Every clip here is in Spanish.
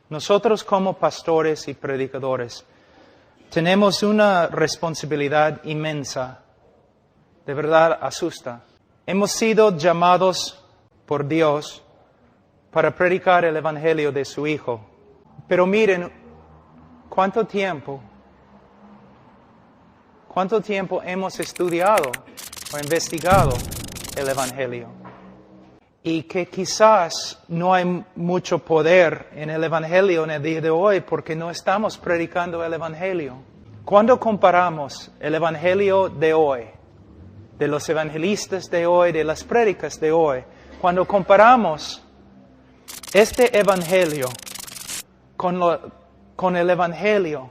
Nosotros como pastores y predicadores tenemos una responsabilidad inmensa. De verdad asusta. Hemos sido llamados por Dios para predicar el Evangelio de su Hijo. Pero miren, ¿cuánto tiempo hemos estudiado o investigado el Evangelio? Y que quizás no hay mucho poder en el Evangelio en el día de hoy porque no estamos predicando el Evangelio. Cuando comparamos el Evangelio de hoy, de los evangelistas de hoy, de las prédicas de hoy, cuando comparamos este Evangelio con el Evangelio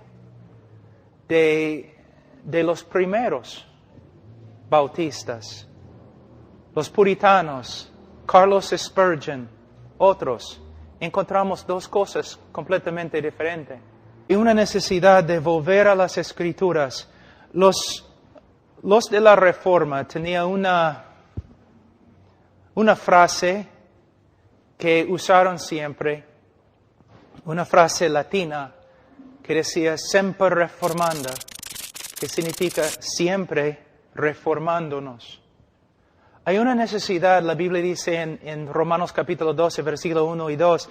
de los primeros bautistas, los puritanos, Carlos Spurgeon, otros, encontramos dos cosas completamente diferentes. Y una necesidad de volver a las Escrituras. Los de la Reforma tenían una frase que usaron siempre, una frase latina que decía semper reformanda, que significa siempre reformándonos. Hay una necesidad, la Biblia dice en Romanos capítulo 12, versículo 1 y 2,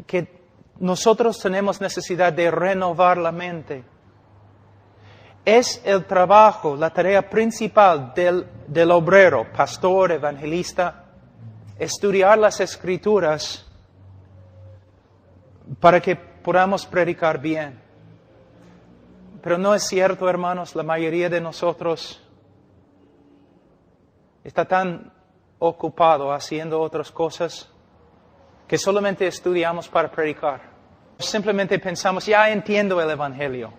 que nosotros tenemos necesidad de renovar la mente. Es el trabajo, la tarea principal del obrero, pastor, evangelista, estudiar las Escrituras para que podamos predicar bien. Pero no es cierto, hermanos, la mayoría de nosotros está tan ocupado haciendo otras cosas que solamente estudiamos para predicar. Simplemente pensamos, ya entiendo el Evangelio,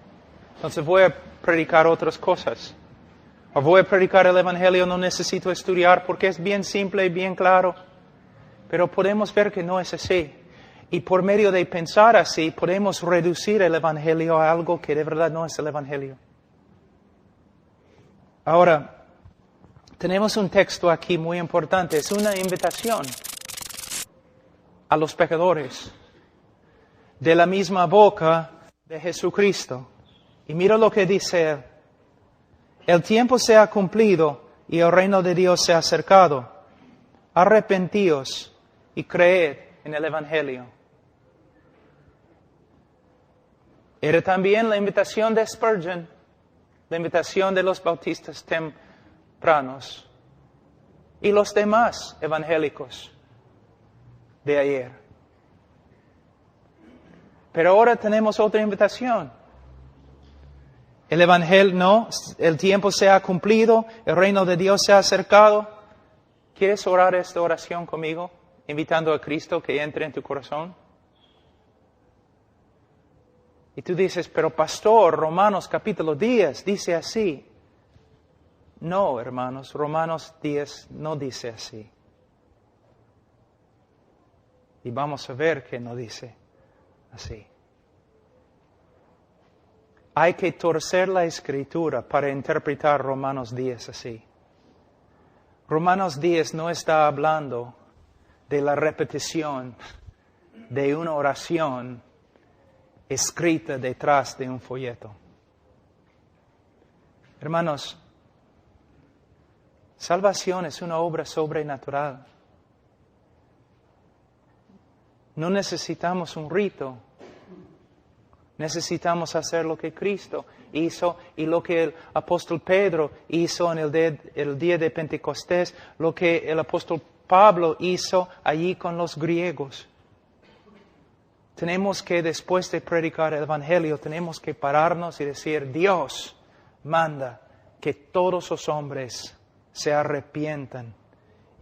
entonces voy a predicar otras cosas. O voy a predicar el Evangelio, no necesito estudiar porque es bien simple y bien claro. Pero podemos ver que no es así. Y por medio de pensar así, podemos reducir el Evangelio a algo que de verdad no es el Evangelio. Ahora, tenemos un texto aquí muy importante. Es una invitación a los pecadores de la misma boca de Jesucristo. Y mira lo que dice él. El tiempo se ha cumplido y el reino de Dios se ha acercado. Arrepentíos y creed en el Evangelio. Era también la invitación de Spurgeon, la invitación de los bautistas tempranos y los demás evangélicos de ayer. Pero ahora tenemos otra invitación. El Evangelio, no, el tiempo se ha cumplido, el reino de Dios se ha acercado. ¿Quieres orar esta oración conmigo, invitando a Cristo que entre en tu corazón? Y tú dices, pero pastor, Romanos capítulo 10 dice así. No, hermanos, Romanos 10 no dice así. Y vamos a ver que no dice así. Hay que torcer la Escritura para interpretar Romanos 10 así. Romanos 10 no está hablando de la repetición de una oración escrita detrás de un folleto. Hermanos, salvación es una obra sobrenatural. No necesitamos un rito. Necesitamos hacer lo que Cristo hizo y lo que el apóstol Pedro hizo en el día de Pentecostés, lo que el apóstol Pablo hizo allí con los griegos. Tenemos que, después de predicar el Evangelio, tenemos que pararnos y decir, Dios manda que todos los hombres se arrepientan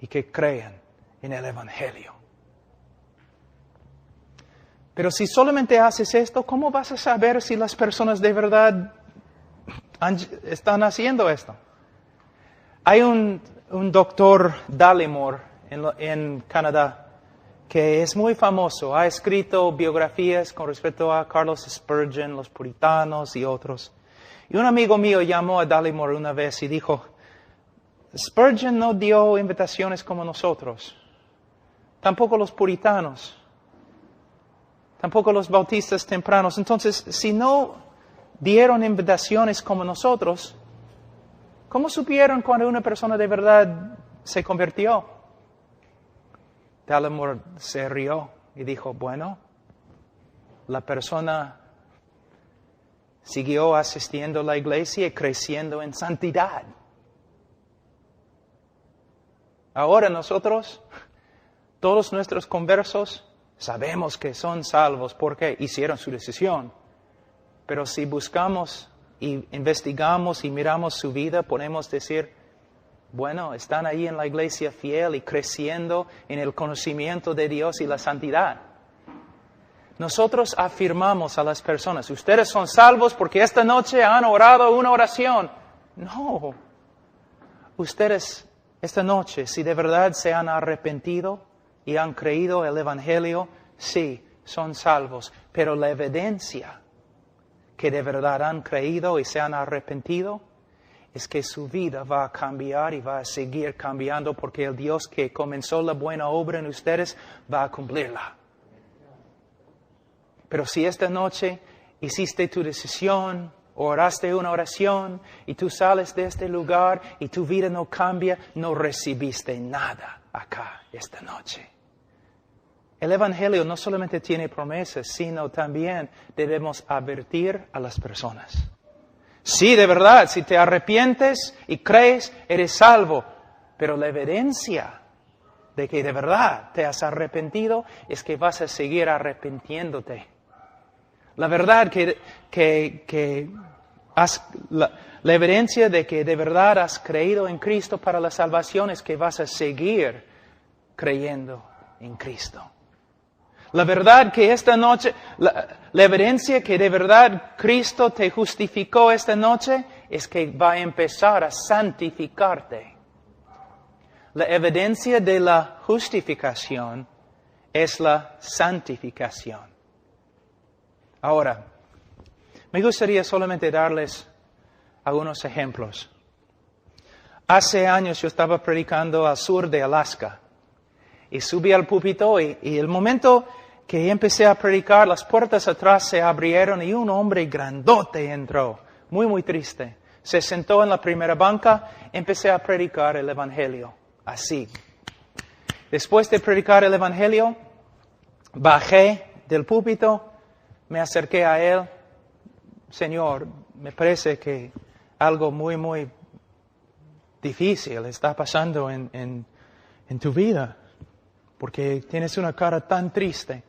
y que crean en el Evangelio. Pero si solamente haces esto, ¿cómo vas a saber si las personas de verdad están haciendo esto? Hay un doctor Dallimore en Canadá que es muy famoso. Ha escrito biografías con respecto a Carlos Spurgeon, los puritanos y otros. Y un amigo mío llamó a Dallimore una vez y dijo, Spurgeon no dio invitaciones como nosotros, tampoco los puritanos. tampoco los bautistas tempranos. Entonces, si no dieron invitaciones como nosotros, ¿cómo supieron cuando una persona de verdad se convirtió? Dallimore se rió y dijo, bueno, la persona siguió asistiendo a la iglesia y creciendo en santidad. Ahora nosotros, todos nuestros conversos, sabemos que son salvos porque hicieron su decisión. Pero si buscamos y investigamos y miramos su vida, podemos decir, bueno, están ahí en la iglesia fiel y creciendo en el conocimiento de Dios y la santidad. Nosotros afirmamos a las personas, ustedes son salvos porque esta noche han orado una oración. No. Ustedes esta noche, si de verdad se han arrepentido y han creído el Evangelio, sí, son salvos. Pero la evidencia que de verdad han creído y se han arrepentido es que su vida va a cambiar y va a seguir cambiando porque el Dios que comenzó la buena obra en ustedes va a cumplirla. Pero si esta noche hiciste tu decisión, oraste una oración y tú sales de este lugar y tu vida no cambia, no recibiste nada acá esta noche. El Evangelio no solamente tiene promesas, sino también debemos advertir a las personas. Sí, de verdad, si te arrepientes y crees, eres salvo. Pero la evidencia de que de verdad te has arrepentido es que vas a seguir arrepintiéndote. La verdad la evidencia de que de verdad has creído en Cristo para la salvación es que vas a seguir creyendo en Cristo. La verdad que esta noche, la evidencia que de verdad Cristo te justificó esta noche es que va a empezar a santificarte. La evidencia de la justificación es la santificación. Ahora, me gustaría solamente darles algunos ejemplos. Hace años yo estaba predicando al sur de Alaska y subí al púlpito y el momento que empecé a predicar, las puertas atrás se abrieron y un hombre grandote entró, muy, muy triste. Se sentó en la primera banca, empecé a predicar el Evangelio, así. Después de predicar el Evangelio, bajé del púlpito, me acerqué a él. Señor, me parece que algo muy, muy difícil está pasando en tu vida, porque tienes una cara tan triste.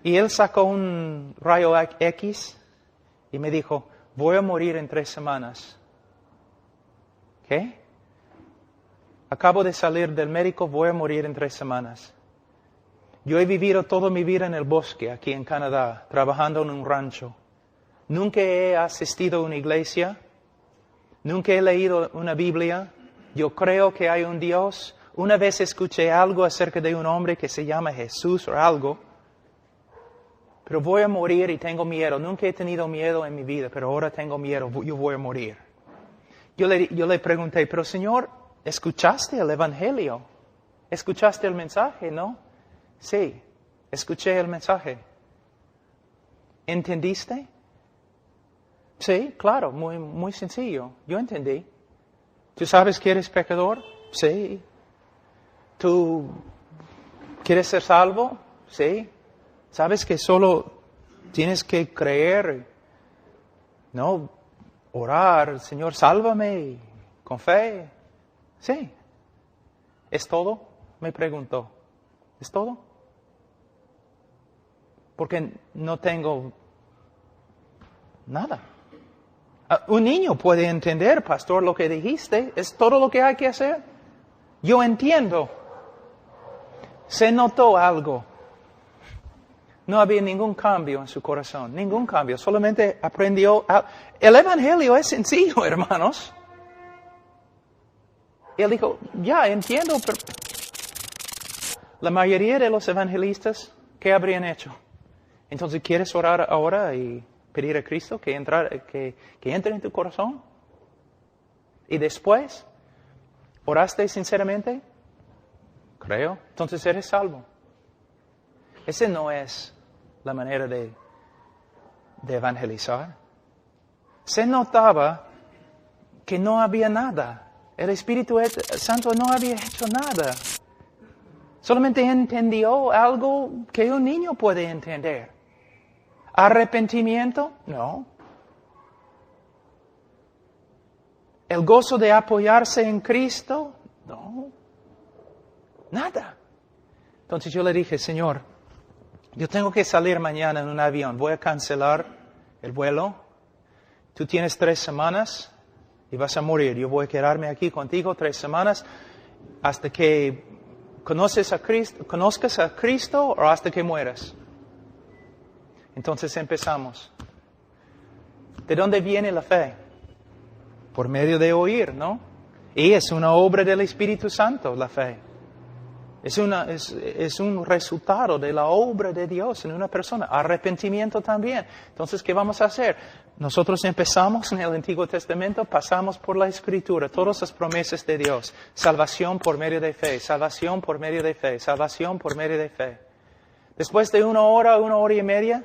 Y él sacó un rayo X y me dijo, voy a morir en 3 semanas. ¿Qué? Acabo de salir del médico, voy a morir en 3 semanas. Yo he vivido toda mi vida en el bosque, aquí en Canadá, trabajando en un rancho. Nunca he asistido a una iglesia, nunca he leído una Biblia. Yo creo que hay un Dios. Una vez escuché algo acerca de un hombre que se llama Jesús o algo. Pero voy a morir y tengo miedo. Nunca he tenido miedo en mi vida, pero ahora tengo miedo. Yo voy a morir. Yo le pregunté, pero Señor, ¿escuchaste el Evangelio? ¿Escuchaste el mensaje, no? Sí, escuché el mensaje. ¿Entendiste? Sí, claro, muy, muy sencillo. Yo entendí. ¿Tú sabes que eres pecador? Sí. ¿Tú quieres ser salvo? Sí. ¿Sabes que solo tienes que creer? No, orar, Señor, sálvame, con fe. Sí. ¿Es todo? Me preguntó. ¿Es todo? Porque no tengo nada. Un niño puede entender, pastor, lo que dijiste. ¿Es todo lo que hay que hacer? Yo entiendo. Se notó algo. No había ningún cambio en su corazón. Ningún cambio. Solamente aprendió. El Evangelio es sencillo, hermanos. Y él dijo, ya entiendo. Pero la mayoría de los evangelistas, ¿qué habrían hecho? Entonces, ¿quieres orar ahora y pedir a Cristo que entre en tu corazón? Y después, ¿oraste sinceramente? Creo. Entonces eres salvo. Ese no es la manera de evangelizar. Se notaba que no había nada. El Espíritu Santo no había hecho nada. Solamente entendió algo que un niño puede entender. ¿Arrepentimiento? No. ¿El gozo de apoyarse en Cristo? No. Nada. Entonces yo le dije, Señor, yo tengo que salir mañana en un avión. Voy a cancelar el vuelo. Tú tienes 3 semanas y vas a morir. Yo voy a quedarme aquí contigo 3 semanas hasta que conozcas a Cristo o hasta que mueras. Entonces empezamos. ¿De dónde viene la fe? Por medio de oír, ¿no? Y es una obra del Espíritu Santo, la fe. Es un resultado de la obra de Dios en una persona. Arrepentimiento también. Entonces, ¿qué vamos a hacer? Nosotros empezamos en el Antiguo Testamento, pasamos por la Escritura, todas las promesas de Dios. Salvación por medio de fe, salvación por medio de fe, salvación por medio de fe. Después de 1 hora, 1 hora y media,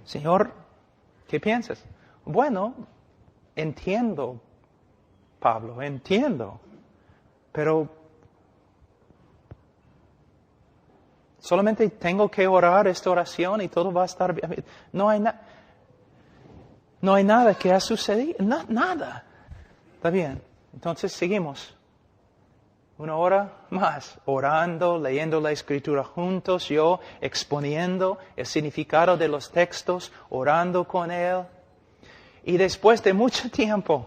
Señor, ¿qué piensas? Bueno, entiendo, Pablo, entiendo, pero solamente tengo que orar esta oración y todo va a estar bien. No hay nada que ha sucedido, nada. Está bien, entonces seguimos. 1 hora más, orando, leyendo la Escritura juntos, yo exponiendo el significado de los textos, orando con él. Y después de mucho tiempo,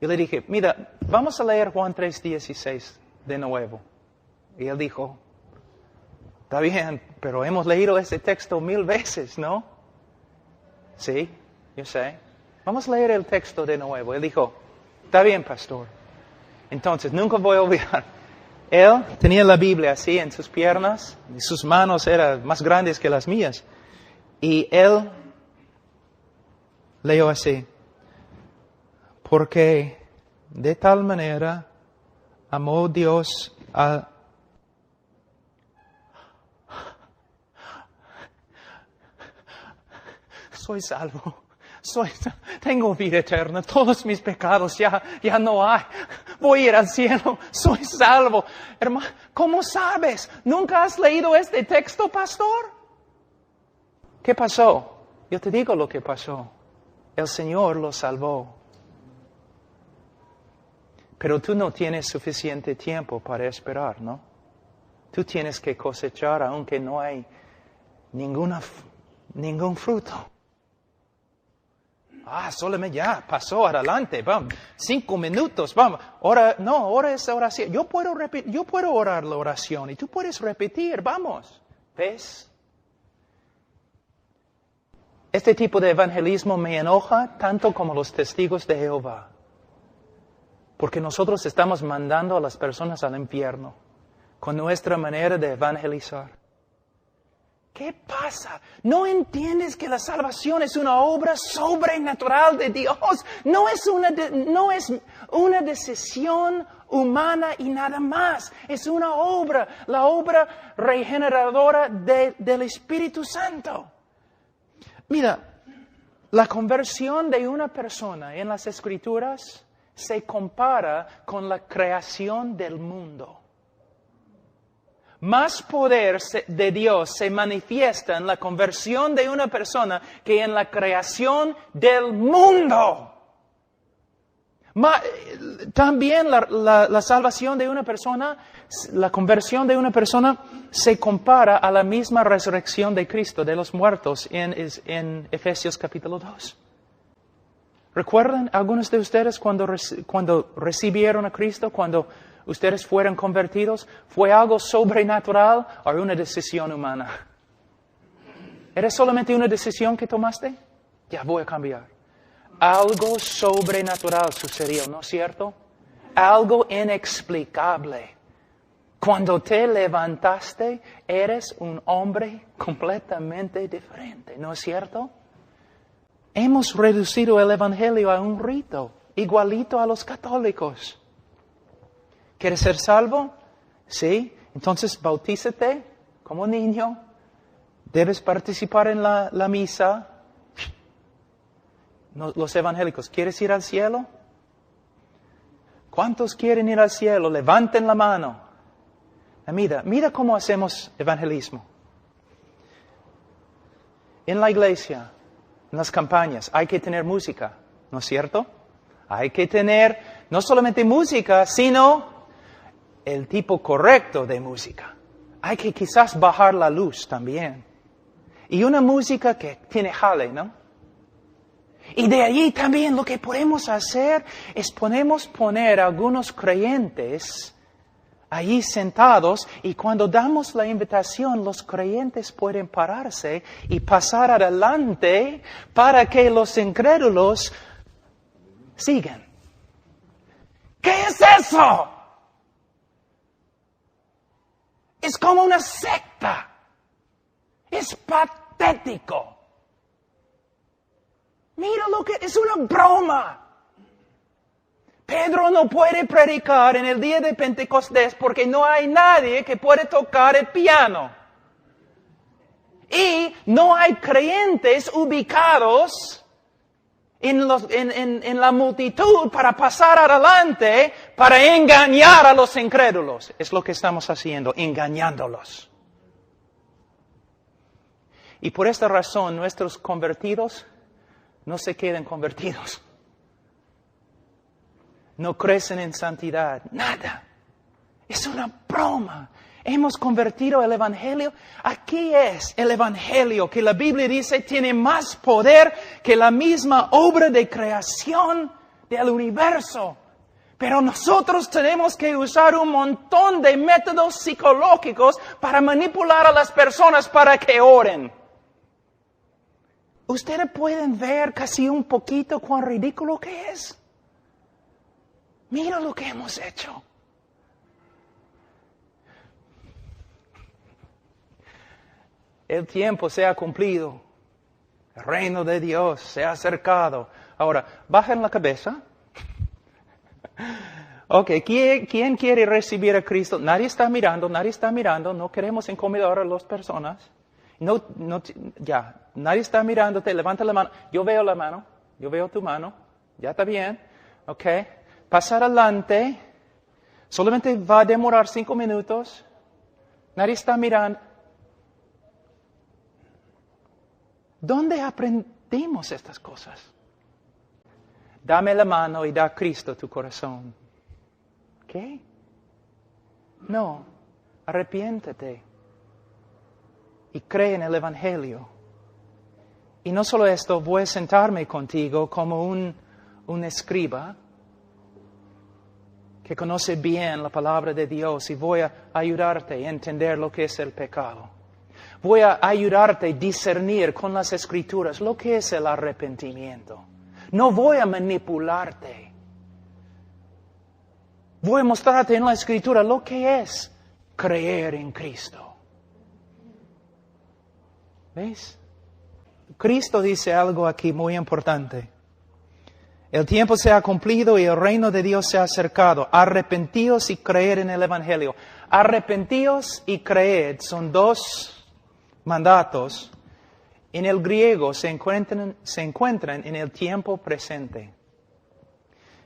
yo le dije, mira, vamos a leer Juan 3:16 de nuevo. Y él dijo, está bien, pero hemos leído ese texto 1000 veces, ¿no? Sí, yo sé. Vamos a leer el texto de nuevo. Él dijo, está bien, pastor. Entonces, nunca voy a olvidar. Él tenía la Biblia así en sus piernas, y sus manos eran más grandes que las mías. Y él leyó así, porque de tal manera amó Dios a... Soy salvo, tengo vida eterna, todos mis pecados ya no hay, voy a ir al cielo, soy salvo. Hermano, ¿cómo sabes? ¿Nunca has leído este texto, pastor? ¿Qué pasó? Yo te digo lo que pasó. El Señor lo salvó. Pero tú no tienes suficiente tiempo para esperar, ¿no? Tú tienes que cosechar aunque no hay ningún fruto. Solamente ya, pasó, adelante, vamos, 5 minutos, vamos. Ahora es oración. Yo puedo orar la oración y tú puedes repetir, vamos. ¿Ves? Este tipo de evangelismo me enoja tanto como los testigos de Jehová. Porque nosotros estamos mandando a las personas al infierno con nuestra manera de evangelizar. ¿Qué pasa? ¿No entiendes que la salvación es una obra sobrenatural de Dios? No es una decisión humana y nada más. Es una obra, la obra regeneradora del Espíritu Santo. Mira, la conversión de una persona en las Escrituras se compara con la creación del mundo. Más poder de Dios se manifiesta en la conversión de una persona que en la creación del mundo. También la salvación de una persona, la conversión de una persona se compara a la misma resurrección de Cristo de los muertos en Efesios capítulo 2. ¿Recuerdan algunos de ustedes cuando recibieron a Cristo, cuando ustedes fueron convertidos? ¿Fue algo sobrenatural o una decisión humana? ¿Era solamente una decisión que tomaste? Ya voy a cambiar. Algo sobrenatural sucedió, ¿no es cierto? Algo inexplicable. Cuando te levantaste, eres un hombre completamente diferente, ¿no es cierto? Hemos reducido el Evangelio a un rito, igualito a los católicos. ¿Quieres ser salvo? Sí. Entonces bautízate como niño ¿Debes participar en la misa? No, los evangélicos, ¿quieres ir al cielo? ¿Cuántos quieren ir al cielo? Levanten la mano. Mira cómo hacemos evangelismo. En la iglesia, en las campañas, hay que tener música, ¿no es cierto? Hay que tener no solamente música, sino el tipo correcto de música. Hay que quizás bajar la luz también. Y una música que tiene jale, ¿no? Y de allí también lo que podemos hacer es poner a algunos creyentes allí sentados, y cuando damos la invitación, los creyentes pueden pararse y pasar adelante para que los incrédulos sigan. ¿Qué es eso? Es como una secta. Es patético. Mira lo que es una broma. Pedro no puede predicar en el día de Pentecostés porque no hay nadie que puede tocar el piano. Y no hay creyentes ubicados en la multitud para pasar adelante, para engañar a los incrédulos. Es lo que estamos haciendo, engañándolos. Y por esta razón nuestros convertidos no se quedan convertidos. No crecen en santidad, nada. Es una broma. Hemos convertido el Evangelio. Aquí es el Evangelio que la Biblia dice tiene más poder que la misma obra de creación del universo. Pero nosotros tenemos que usar un montón de métodos psicológicos para manipular a las personas para que oren. Ustedes pueden ver casi un poquito cuán ridículo que es. Mira lo que hemos hecho. El tiempo se ha cumplido. El reino de Dios se ha acercado. Ahora, bajen la cabeza. Ok, ¿quién quiere recibir a Cristo? Nadie está mirando. No queremos incomodar a las personas. Nadie está mirándote. Levanta la mano. Yo veo la mano. Yo veo tu mano. Ya está bien. Ok. Pasar adelante. Solamente va a demorar 5 minutos. Nadie está mirando. ¿Dónde aprendimos estas cosas? Dame la mano y da a Cristo tu corazón. ¿Qué? No, arrepiéntete y cree en el Evangelio. Y no solo esto, voy a sentarme contigo como un escriba que conoce bien la palabra de Dios y voy a ayudarte a entender lo que es el pecado. Voy a ayudarte a discernir con las Escrituras lo que es el arrepentimiento. No voy a manipularte. Voy a mostrarte en la Escritura lo que es creer en Cristo. ¿Ves? Cristo dice algo aquí muy importante. El tiempo se ha cumplido y el reino de Dios se ha acercado. Arrepentíos y creed en el Evangelio. Arrepentíos y creed son dos mandatos. En el griego se encuentran en el tiempo presente,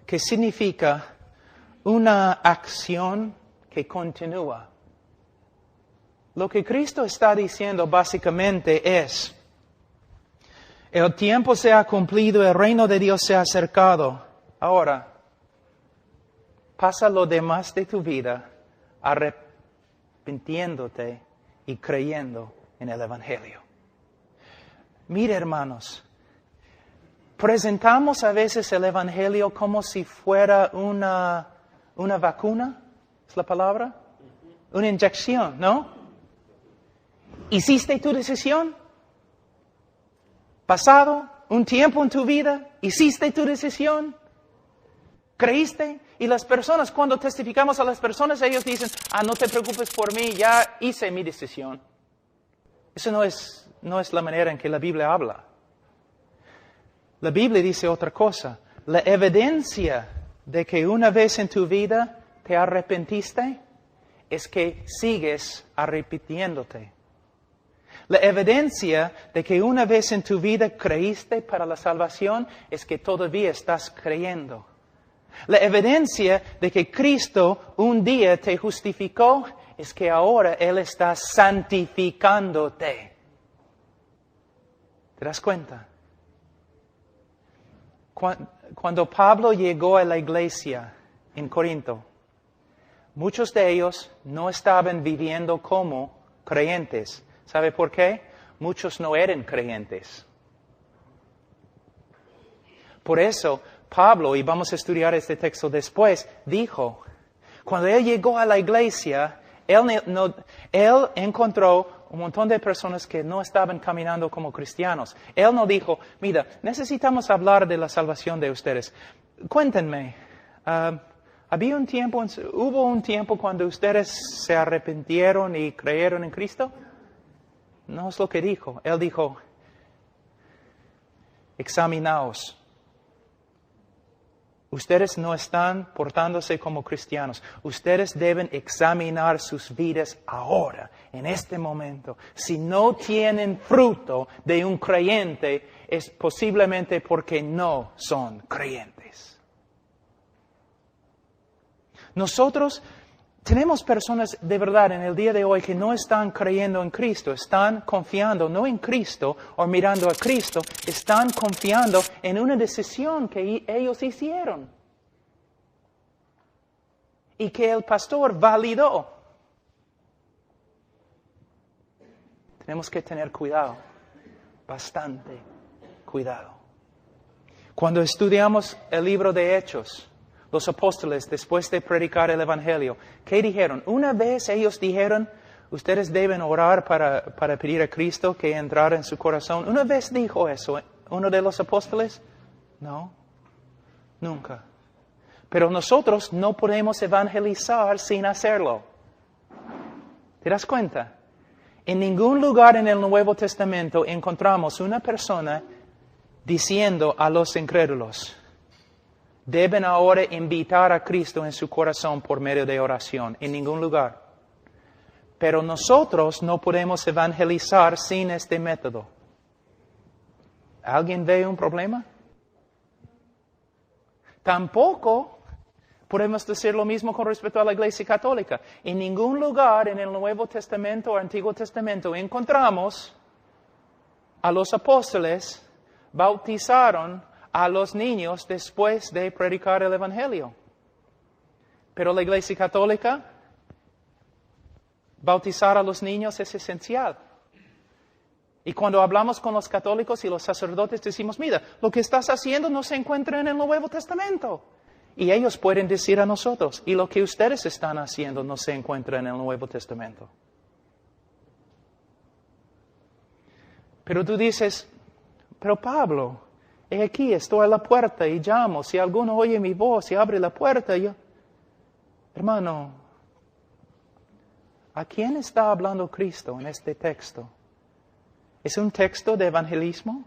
que significa una acción que continúa. Lo que Cristo está diciendo básicamente es: el tiempo se ha cumplido, el reino de Dios se ha acercado. Ahora, pasa lo demás de tu vida arrepintiéndote y creyendo en el Evangelio. Mire, hermanos, presentamos a veces el Evangelio como si fuera una vacuna, ¿es la palabra? Una inyección, ¿no? ¿Hiciste tu decisión? Pasado un tiempo en tu vida, hiciste tu decisión, creíste, y las personas, cuando testificamos a las personas, ellos dicen: no te preocupes por mí, ya hice mi decisión. Eso no es la manera en que la Biblia habla. La Biblia dice otra cosa. La evidencia de que una vez en tu vida te arrepentiste es que sigues arrepintiéndote. La evidencia de que una vez en tu vida creíste para la salvación es que todavía estás creyendo. La evidencia de que Cristo un día te justificó es que ahora Él está santificándote. ¿Te das cuenta? Cuando Pablo llegó a la iglesia en Corinto, muchos de ellos no estaban viviendo como creyentes. ¿Sabe por qué? Muchos no eran creyentes. Por eso, Pablo, y vamos a estudiar este texto después, dijo, cuando él llegó a la iglesia, él encontró un montón de personas que no estaban caminando como cristianos. Él no dijo, mira, necesitamos hablar de la salvación de ustedes. Cuéntenme, ¿hubo un tiempo cuando ustedes se arrepintieron y creyeron en Cristo? No es lo que dijo. Él dijo, examinaos. Ustedes no están portándose como cristianos. Ustedes deben examinar sus vidas ahora, en este momento. Si no tienen fruto de un creyente, es posiblemente porque no son creyentes. Nosotros tenemos personas de verdad en el día de hoy que no están creyendo en Cristo, están confiando no en Cristo o mirando a Cristo, están confiando en una decisión que ellos hicieron y que el pastor validó. Tenemos que tener cuidado, bastante cuidado. Cuando estudiamos el libro de Hechos, los apóstoles, después de predicar el Evangelio, ¿qué dijeron? Una vez ellos dijeron, ustedes deben orar para pedir a Cristo que entrara en su corazón. ¿Una vez dijo eso uno de los apóstoles? No, nunca. Pero nosotros no podemos evangelizar sin hacerlo. ¿Te das cuenta? En ningún lugar en el Nuevo Testamento encontramos una persona diciendo a los incrédulos, deben ahora invitar a Cristo en su corazón por medio de oración. En ningún lugar. Pero nosotros no podemos evangelizar sin este método. ¿Alguien ve un problema? Tampoco podemos decir lo mismo con respecto a la Iglesia Católica. En ningún lugar en el Nuevo Testamento o Antiguo Testamento encontramos a los apóstoles bautizaron a los niños después de predicar el Evangelio. Pero la Iglesia Católica, bautizar a los niños es esencial. Y cuando hablamos con los católicos y los sacerdotes decimos, mira, lo que estás haciendo no se encuentra en el Nuevo Testamento. Y ellos pueden decir a nosotros, y lo que ustedes están haciendo no se encuentra en el Nuevo Testamento. Pero tú dices, pero Pablo, he aquí, estoy a la puerta y llamo. Si alguno oye mi voz y abre la puerta, Hermano, ¿a quién está hablando Cristo en este texto? ¿Es un texto de evangelismo?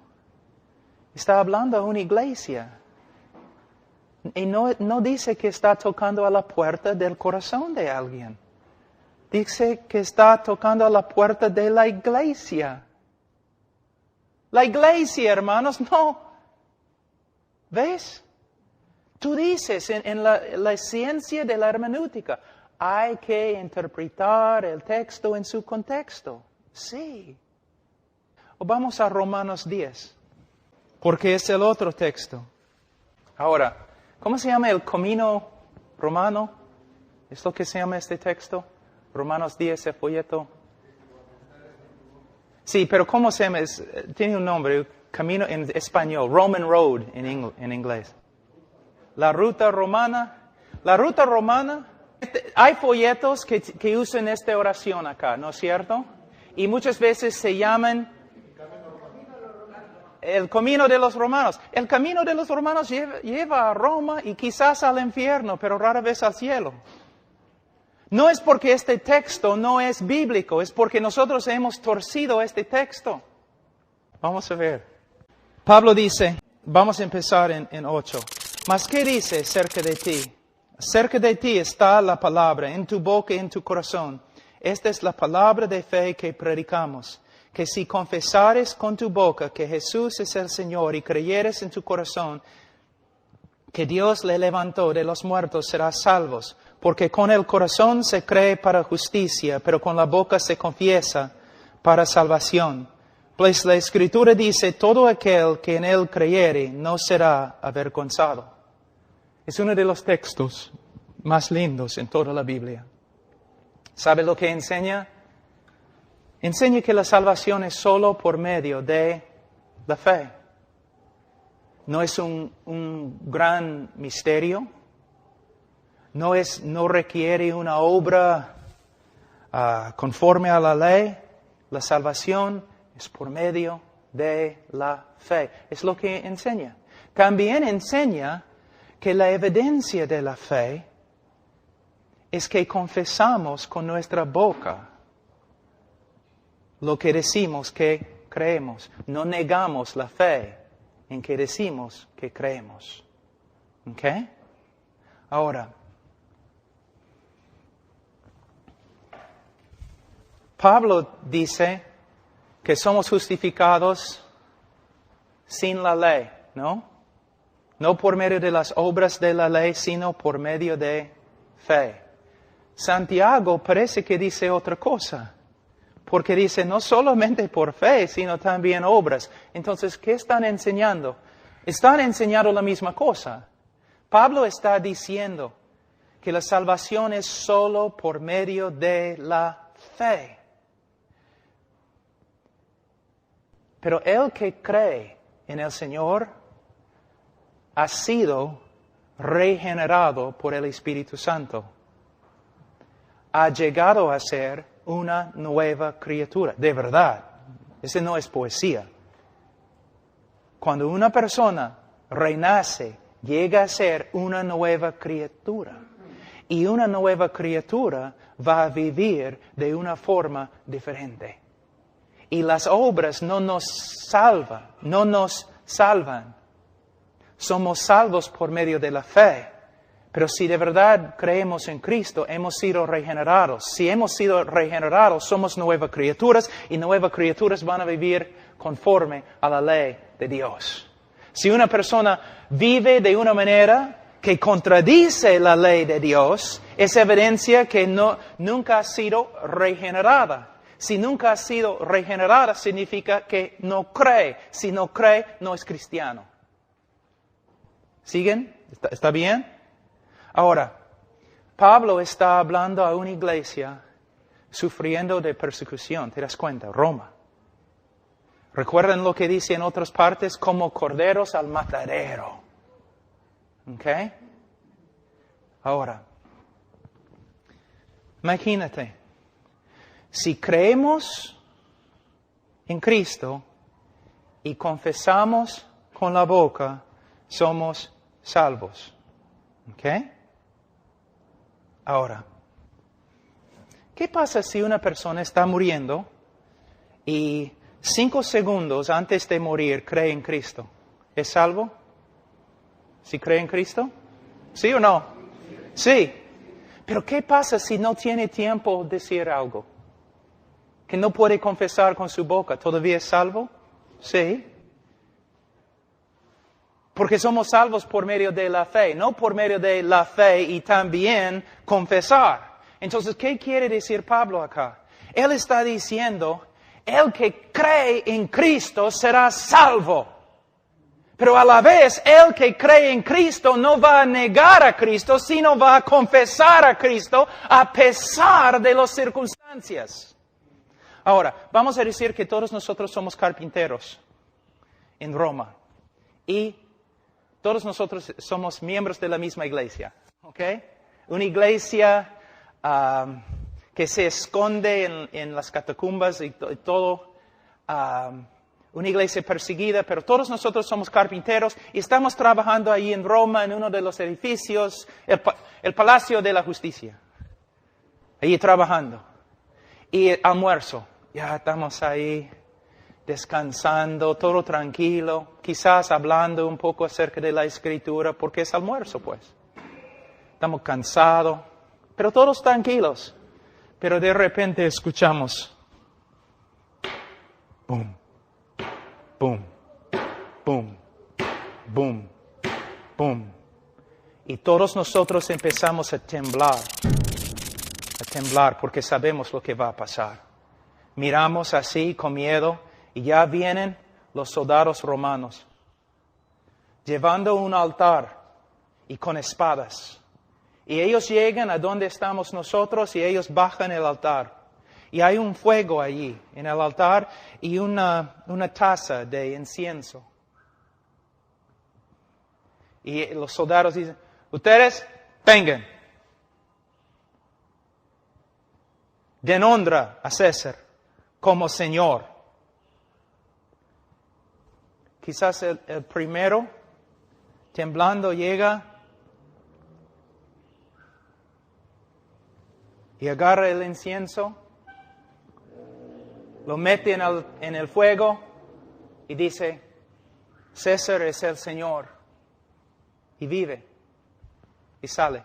Está hablando a una iglesia. Y no dice que está tocando a la puerta del corazón de alguien. Dice que está tocando a la puerta de la iglesia. La iglesia, hermanos, no. ¿Ves? Tú dices en la ciencia de la hermenéutica, hay que interpretar el texto en su contexto. Sí. O vamos a Romanos 10, porque es el otro texto. Ahora, ¿cómo se llama el camino romano? ¿Es lo que se llama este texto? Romanos 10, el folleto. Sí, pero ¿cómo se llama? Tiene un nombre. Camino en español, Roman Road en inglés. La ruta romana. La ruta romana, hay folletos que usan esta oración acá, ¿no es cierto? Y muchas veces se llaman el camino de los romanos. El camino de los romanos lleva a Roma y quizás al infierno, pero rara vez al cielo. No es porque este texto no es bíblico, es porque nosotros hemos torcido este texto. Vamos a ver. Pablo dice, vamos a empezar en 8. ¿Mas qué dice cerca de ti? Cerca de ti está la palabra, en tu boca y en tu corazón. Esta es la palabra de fe que predicamos, que si confesares con tu boca que Jesús es el Señor y creyeres en tu corazón que Dios le levantó de los muertos, serás salvos. Porque con el corazón se cree para justicia, pero con la boca se confiesa para salvación. Pues la Escritura dice, todo aquel que en él creyere no será avergonzado. Es uno de los textos más lindos en toda la Biblia. ¿Sabe lo que enseña? Enseña que la salvación es solo por medio de la fe. No es un gran misterio. No requiere una obra conforme a la ley. La salvación es por medio de la fe. Es lo que enseña. También enseña que la evidencia de la fe es que confesamos con nuestra boca lo que decimos que creemos. No negamos la fe en que decimos que creemos. ¿Ok? Ahora, Pablo dice que somos justificados sin la ley, ¿no? No por medio de las obras de la ley, sino por medio de fe. Santiago parece que dice otra cosa, porque dice no solamente por fe, sino también obras. Entonces, ¿qué están enseñando? Están enseñando la misma cosa. Pablo está diciendo que la salvación es solo por medio de la fe. Pero el que cree en el Señor ha sido regenerado por el Espíritu Santo. Ha llegado a ser una nueva criatura. De verdad, ese no es poesía. Cuando una persona renace, llega a ser una nueva criatura. Y una nueva criatura va a vivir de una forma diferente. Y las obras no nos salvan. Somos salvos por medio de la fe. Pero si de verdad creemos en Cristo, hemos sido regenerados. Si hemos sido regenerados, somos nuevas criaturas y nuevas criaturas van a vivir conforme a la ley de Dios. Si una persona vive de una manera que contradice la ley de Dios, es evidencia que nunca ha sido regenerada. Si nunca ha sido regenerada, significa que no cree. Si no cree, no es cristiano. ¿Siguen? ¿Está bien? Ahora, Pablo está hablando a una iglesia sufriendo de persecución. ¿Te das cuenta? Roma. ¿Recuerdan lo que dice en otras partes? Como corderos al matadero. ¿Ok? Ahora, imagínate. Si creemos en Cristo y confesamos con la boca, somos salvos. ¿Ok? Ahora, ¿qué pasa si una persona está muriendo y 5 segundos antes de morir cree en Cristo? ¿Es salvo? ¿Si cree en Cristo? ¿Sí o no? Sí. Pero ¿qué pasa si no tiene tiempo de decir algo? ¿Que no puede confesar con su boca? ¿Todavía es salvo? Sí. Porque somos salvos por medio de la fe, no por medio de la fe y también confesar. Entonces, ¿qué quiere decir Pablo acá? Él está diciendo, el que cree en Cristo será salvo. Pero a la vez, el que cree en Cristo no va a negar a Cristo, sino va a confesar a Cristo a pesar de las circunstancias. Ahora, vamos a decir que todos nosotros somos carpinteros en Roma. Y todos nosotros somos miembros de la misma iglesia. ¿Ok? Una iglesia que se esconde en las catacumbas y todo. Una iglesia perseguida, pero todos nosotros somos carpinteros y estamos trabajando ahí en Roma, en uno de los edificios, el Palacio de la Justicia. Ahí trabajando. Y almuerzo. Ya estamos ahí descansando, todo tranquilo, quizás hablando un poco acerca de la Escritura, porque es almuerzo, pues. Estamos cansados, pero todos tranquilos. Pero de repente escuchamos boom, boom, boom, boom, boom. Y todos nosotros empezamos a temblar porque sabemos lo que va a pasar. Miramos así con miedo y ya vienen los soldados romanos, llevando un altar y con espadas. Y ellos llegan a donde estamos nosotros y ellos bajan el altar. Y hay un fuego allí en el altar y una taza de incienso. Y los soldados dicen, ustedes vengan. Den honra a César como Señor. Quizás el primero, temblando, llega y agarra el incienso, lo mete en el fuego y dice, César es el Señor. Y vive y sale.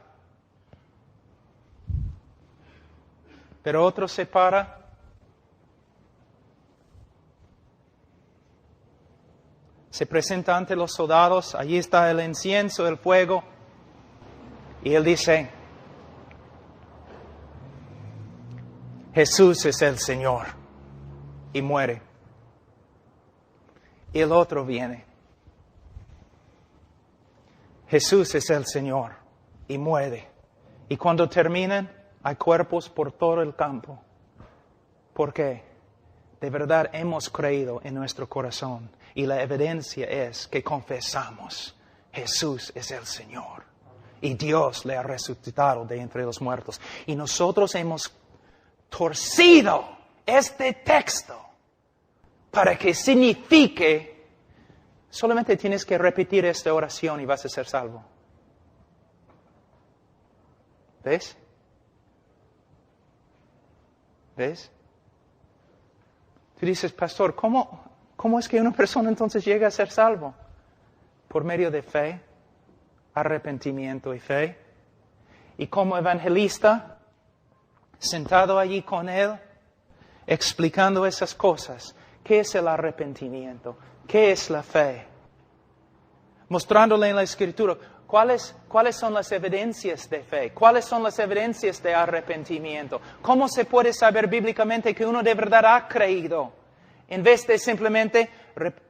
Pero otro se para se presenta ante los soldados, allí está el incienso, el fuego, y él dice, Jesús es el Señor, y muere. Y el otro viene, Jesús es el Señor, y muere. Y cuando terminan, hay cuerpos por todo el campo. ¿Por qué? De verdad hemos creído en nuestro corazón. Y la evidencia es que confesamos, Jesús es el Señor. Y Dios le ha resucitado de entre los muertos. Y nosotros hemos torcido este texto para que signifique, solamente tienes que repetir esta oración y vas a ser salvo. ¿Ves? ¿Ves? Tú dices, pastor, ¿cómo es que una persona entonces llega a ser salvo? Por medio de fe, arrepentimiento y fe. Y como evangelista, sentado allí con él, explicando esas cosas. ¿Qué es el arrepentimiento? ¿Qué es la fe? Mostrándole en la Escritura cuáles son las evidencias de fe, cuáles son las evidencias de arrepentimiento. ¿Cómo se puede saber bíblicamente que uno de verdad ha creído? En vez de simplemente,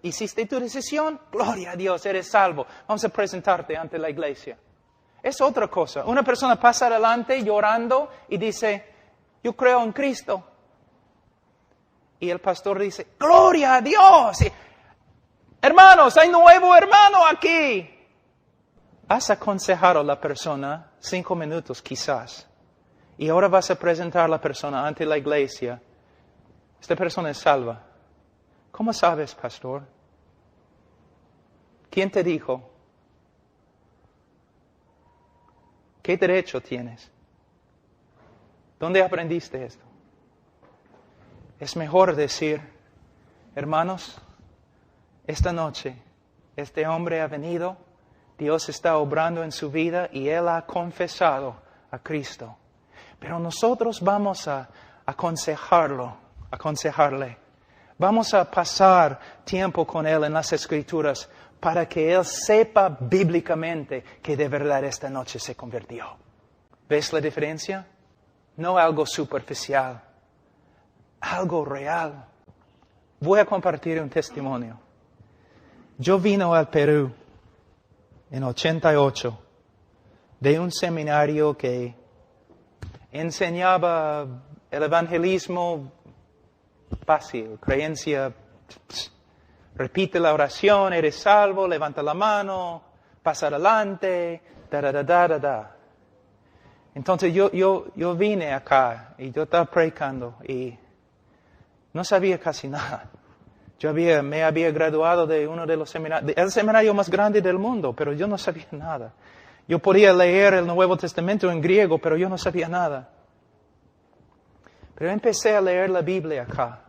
¿hiciste tu decisión? Gloria a Dios, eres salvo. Vamos a presentarte ante la iglesia. Es otra cosa. Una persona pasa adelante llorando y dice, yo creo en Cristo. Y el pastor dice, ¡gloria a Dios! Y, hermanos, hay nuevo hermano aquí. Has aconsejado a la persona 5 minutos quizás. Y ahora vas a presentar a la persona ante la iglesia. Esta persona es salva. ¿Cómo sabes, pastor? ¿Quién te dijo? ¿Qué derecho tienes? ¿Dónde aprendiste esto? Es mejor decir, hermanos, esta noche este hombre ha venido, Dios está obrando en su vida y él ha confesado a Cristo. Pero nosotros vamos a aconsejarle. Vamos a pasar tiempo con él en las Escrituras para que él sepa bíblicamente que de verdad esta noche se convirtió. ¿Ves la diferencia? No algo superficial, algo real. Voy a compartir un testimonio. Yo vine al Perú en 88 de un seminario que enseñaba el evangelismo fácil, creencia, repite la oración, eres salvo, levanta la mano, pasa adelante, Entonces yo vine acá y yo estaba predicando y no sabía casi nada. Me había graduado de uno de los seminarios, el seminario más grande del mundo, pero yo no sabía nada. Yo podía leer el Nuevo Testamento en griego, pero yo no sabía nada. Pero empecé a leer la Biblia acá,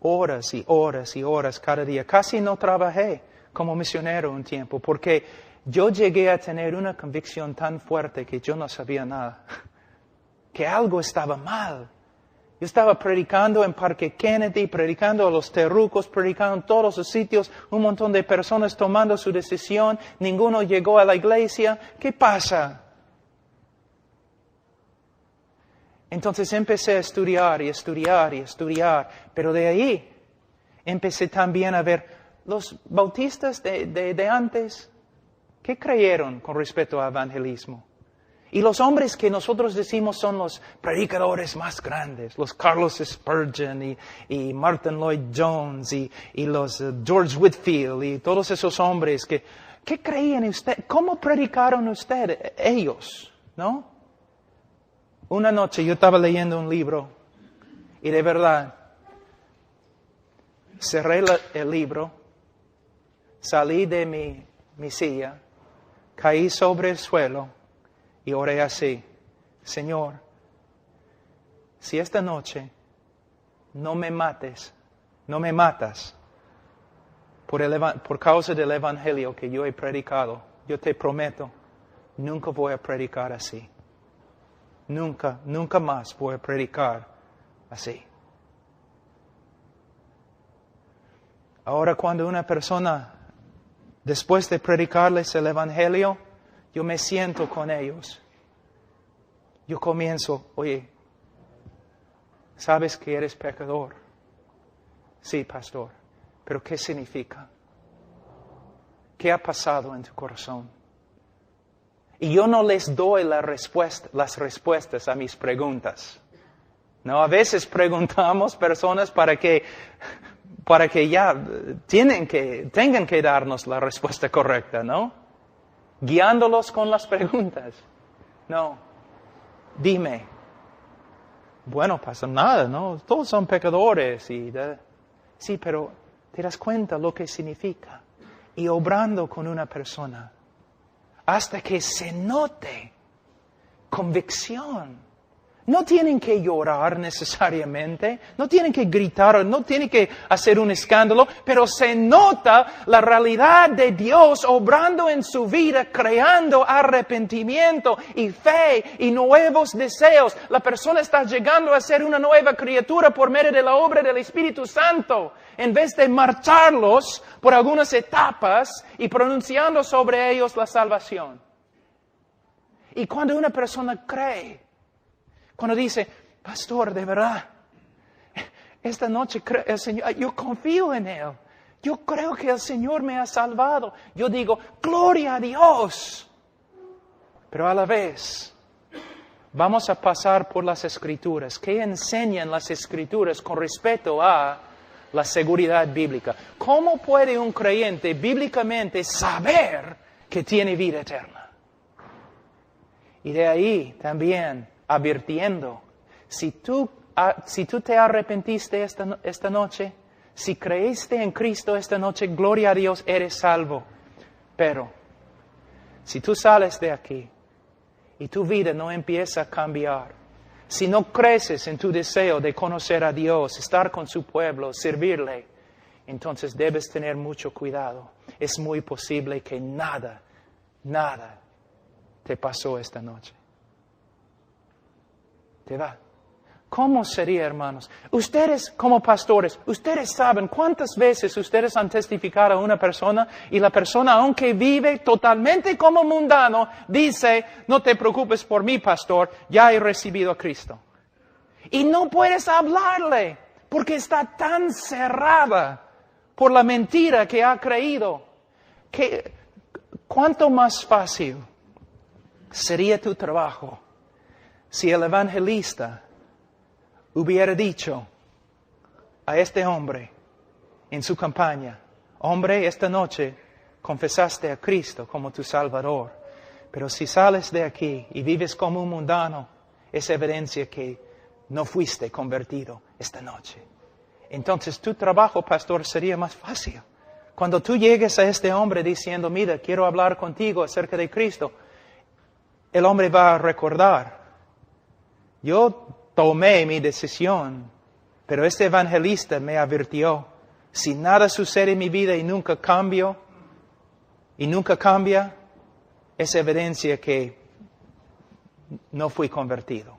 horas y horas y horas cada día. Casi no trabajé como misionero un tiempo, porque yo llegué a tener una convicción tan fuerte que yo no sabía nada, que algo estaba mal, Yo estaba predicando en Parque Kennedy, predicando a los terrucos, predicando en todos los sitios, un montón de personas tomando su decisión, ninguno llegó a la iglesia. ¿Qué pasa? Entonces empecé a estudiar y estudiar y estudiar, pero de ahí empecé también a ver los bautistas de antes, ¿qué creyeron con respecto al evangelismo? Y los hombres que nosotros decimos son los predicadores más grandes, los Carlos Spurgeon y Martin Lloyd Jones y los George Whitefield y todos esos hombres ¿qué creían usted? ¿Cómo predicaron usted ellos? ¿No? Una noche yo estaba leyendo un libro y de verdad cerré el libro, salí de mi silla, caí sobre el suelo y oré así: Señor, si esta noche no me matas por causa del evangelio que yo he predicado, yo te prometo, nunca voy a predicar así. Nunca más voy a predicar así. Ahora cuando una persona, después de predicarles el evangelio, yo me siento con ellos. Yo comienzo: oye, ¿sabes que eres pecador? Sí, pastor. ¿Pero qué significa? ¿Qué ha pasado en tu corazón? Y yo no les doy las respuestas a mis preguntas. No, a veces preguntamos personas para que ya tengan que darnos la respuesta correcta, ¿no? Guiándolos con las preguntas. No. Dime. Bueno, pasa nada, ¿no? Todos son pecadores. Sí, pero te das cuenta lo que significa. Y obrando con una persona, hasta que se note convicción. No tienen que llorar necesariamente, no tienen que gritar, no tienen que hacer un escándalo, pero se nota la realidad de Dios obrando en su vida, creando arrepentimiento y fe y nuevos deseos. La persona está llegando a ser una nueva criatura por medio de la obra del Espíritu Santo, en vez de marcharlos por algunas etapas y pronunciando sobre ellos la salvación. Y cuando una persona cree, cuando dice: pastor, de verdad, esta noche el Señor, yo confío en Él. Yo creo que el Señor me ha salvado. Yo digo: gloria a Dios. Pero a la vez, vamos a pasar por las Escrituras. ¿Qué enseñan las Escrituras con respecto a la seguridad bíblica? ¿Cómo puede un creyente bíblicamente saber que tiene vida eterna? Y de ahí también advirtiendo: si tú te arrepentiste esta noche, si creíste en Cristo esta noche, gloria a Dios, eres salvo. Pero si tú sales de aquí y tu vida no empieza a cambiar, si no creces en tu deseo de conocer a Dios, estar con su pueblo, servirle, entonces debes tener mucho cuidado. Es muy posible que nada te pasó esta noche. Te va. ¿Cómo sería, hermanos? Ustedes, como pastores, ustedes saben cuántas veces ustedes han testificado a una persona y la persona, aunque vive totalmente como mundano, dice: no te preocupes por mí, pastor, ya he recibido a Cristo. Y no puedes hablarle porque está tan cerrada por la mentira que ha creído. ¿Cuánto más fácil sería tu trabajo si el evangelista hubiera dicho a este hombre en su campaña: hombre, esta noche confesaste a Cristo como tu Salvador, pero si sales de aquí y vives como un mundano, es evidencia que no fuiste convertido esta noche. Entonces tu trabajo, pastor, sería más fácil. Cuando tú llegues a este hombre diciendo: mira, quiero hablar contigo acerca de Cristo, el hombre va a recordar: yo tomé mi decisión, pero este evangelista me advirtió. Si nada sucede en mi vida y nunca cambia, es evidencia que no fui convertido.